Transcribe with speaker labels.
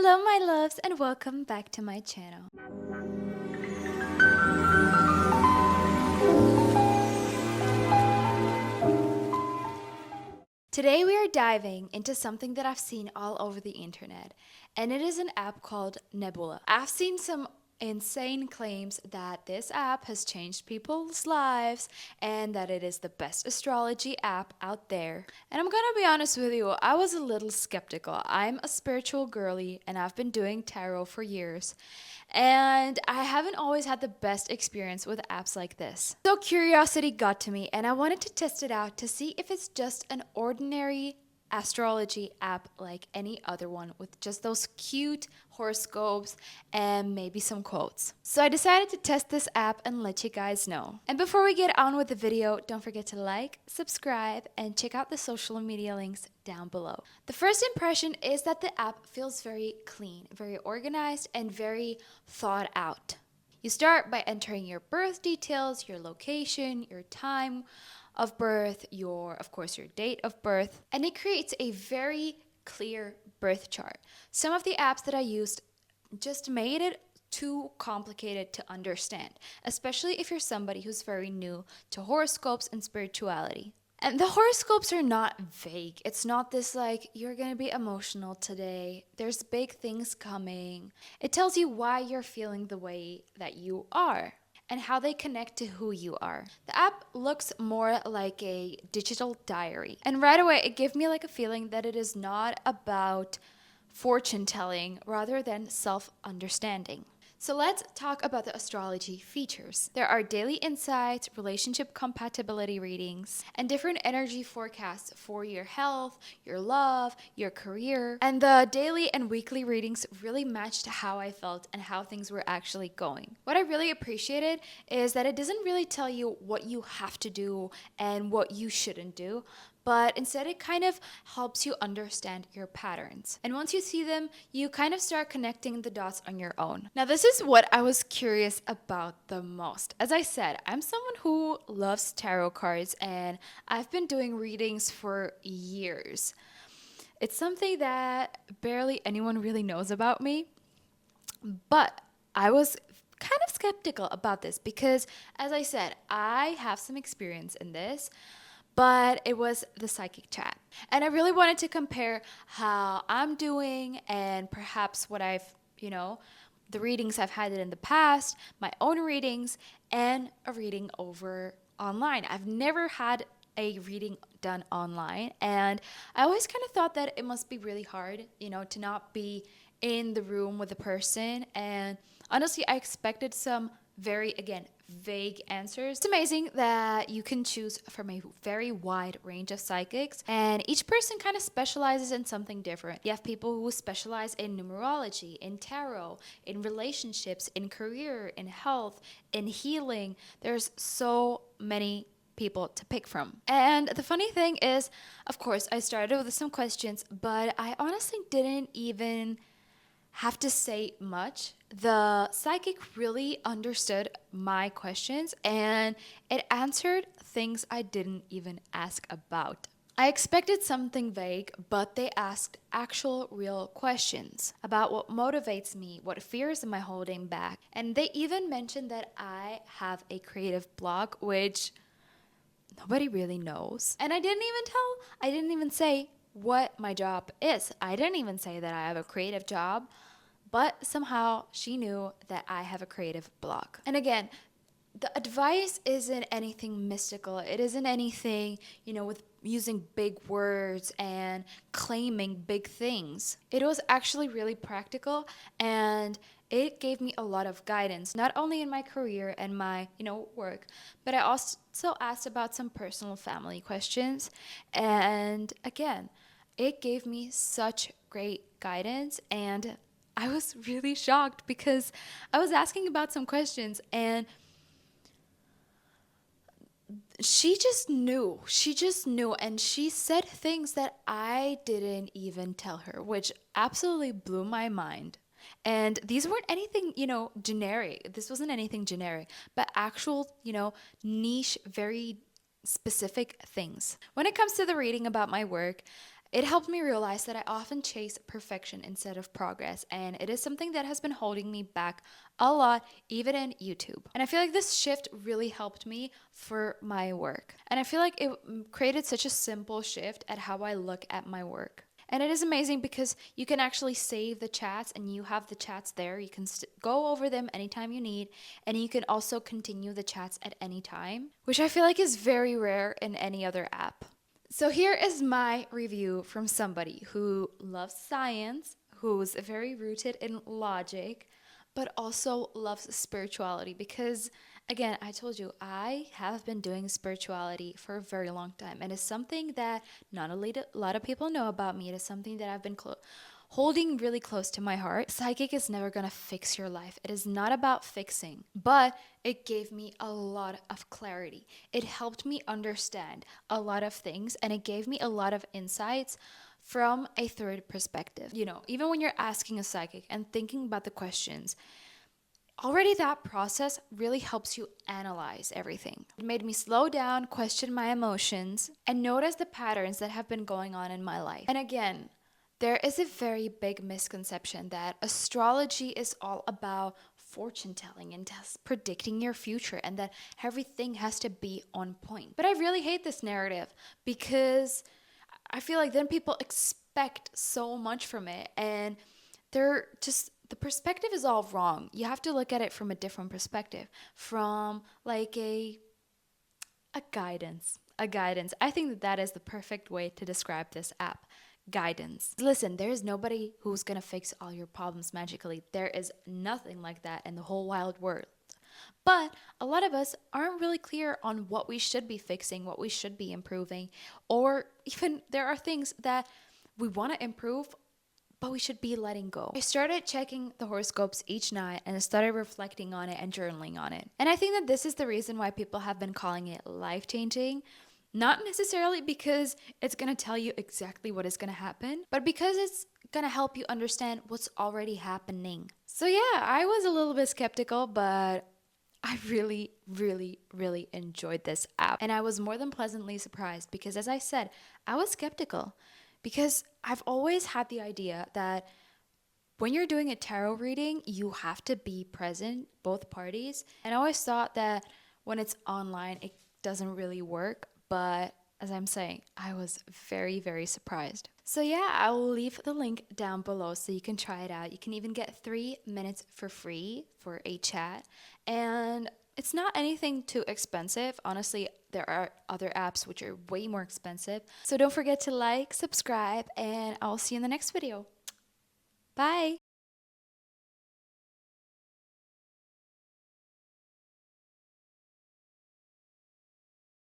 Speaker 1: Hello, my loves, and welcome back to my channel. Today, we are diving into something that I've seen all over the internet, and it is an app called Nebula. I've seen some insane claims that this app has changed people's lives and that it is the best astrology app out there. And I'm gonna be honest with you, I was a little skeptical. I'm a spiritual girly and I've been doing tarot for years. And I haven't always had the best experience with apps like this. So curiosity got to me and I wanted to test it out to see if it's just an ordinary astrology app like any other one with just those cute horoscopes and maybe some quotes. So I decided to test this app and let you guys know. And before we get on with the video, don't forget to like, subscribe, and check out the social media links down below. The first impression is that the app feels very clean, very organized, and very thought out. You start by entering your birth details, your location, your time of birth, of course, your date of birth, and it creates a very clear birth chart. Some of the apps that I used just made it too complicated to understand, especially if you're somebody who's very new to horoscopes and spirituality. And the horoscopes are not vague. It's not this like, you're gonna be emotional today, there's big things coming. It tells you why you're feeling the way that you are and how they connect to who you are. The app looks more like a digital diary. And right away, it gave me like a feeling that it is not about fortune telling rather than self-understanding. So let's talk about the astrology features. There are daily insights, relationship compatibility readings, and different energy forecasts for your health, your love, your career. And the daily and weekly readings really matched how I felt and how things were actually going. What I really appreciated is that it doesn't really tell you what you have to do and what you shouldn't do, but instead it kind of helps you understand your patterns. And once you see them, you kind of start connecting the dots on your own. Now, this is what I was curious about the most. As I said, I'm someone who loves tarot cards and I've been doing readings for years. It's something that barely anyone really knows about me, but I was kind of skeptical about this because, as I said, I have some experience in this, but it was the psychic chat. And I really wanted to compare how I'm doing and perhaps what the readings I've had in the past, my own readings, and a reading over online. I've never had a reading done online, and I always kind of thought that it must be really hard, to not be in the room with the person. And honestly, I expected some very, again, vague answers. It's amazing that you can choose from a very wide range of psychics, and each person kind of specializes in something different. You have people who specialize in numerology, in tarot, in relationships, in career, in health, in healing. There's so many people to pick from. And the funny thing is, of course, I started with some questions, but I honestly didn't even have to say much. The psychic really understood my questions and it answered things I didn't even ask about. I expected something vague, but they asked actual real questions about what motivates me, what fears am I holding back. And they even mentioned that I have a creative block, which nobody really knows. And I didn't even say what my job is. I didn't even say that I have a creative job, but somehow she knew that I have a creative block. And again, the advice isn't anything mystical. It isn't anything, with using big words and claiming big things. It was actually really practical, and it gave me a lot of guidance, not only in my career and my, work, but I also asked about some personal family questions. And again, it gave me such great guidance, and I was really shocked because I was asking about some questions and she just knew. And she said things that I didn't even tell her, which absolutely blew my mind. And these weren't anything, generic. This wasn't anything generic, but actual, niche, very specific things. When it comes to the reading about my work, It helped me realize that I often chase perfection instead of progress, and it is something that has been holding me back a lot, even in YouTube. And I feel like this shift really helped me for my work. And I feel like it created such a simple shift at how I look at my work. And it is amazing because you can actually save the chats and you have the chats there. You can go over them anytime you need, and you can also continue the chats at any time, which I feel like is very rare in any other app. So here is my review from somebody who loves science, who's very rooted in logic, but also loves spirituality because, again, I told you I have been doing spirituality for a very long time, and it's something that not a lot of people know about me. It is something that I've been holding really close to my heart. Psychic is never gonna fix your life. It is not about fixing, but it gave me a lot of clarity. It helped me understand a lot of things, and it gave me a lot of insights from a third perspective. You know, even when you're asking a psychic and thinking about the questions, already that process really helps you analyze everything. It made me slow down, question my emotions, and notice the patterns that have been going on in my life. And again, there is a very big misconception that astrology is all about fortune telling and just predicting your future and that everything has to be on point. But I really hate this narrative because I feel like then people expect so much from it, and they're just, the perspective is all wrong. You have to look at it from a different perspective, from like a guidance. A guidance. I think that that is the perfect way to describe this app. Guidance. Listen, there is nobody who's gonna fix all your problems magically. There is nothing like that in the whole wild world. But a lot of us aren't really clear on what we should be fixing, what we should be improving, or even there are things that we want to improve, but we should be letting go. I started checking the horoscopes each night and I started reflecting on it and journaling on it. And I think that this is the reason why people have been calling it life-changing. Not necessarily because it's going to tell you exactly what is going to happen, but because it's going to help you understand what's already happening. So yeah, I was a little bit skeptical, but I really, really, really enjoyed this app. And I was more than pleasantly surprised because, as I said, I was skeptical because I've always had the idea that when you're doing a tarot reading, you have to be present, both parties. And I always thought that when it's online, it doesn't really work. But as I'm saying, I was very, very surprised. So yeah, I will leave the link down below so you can try it out. You can even get 3 minutes for free for a chat. And it's not anything too expensive. Honestly, there are other apps which are way more expensive. So don't forget to like, subscribe, and I'll see you in the next video. Bye!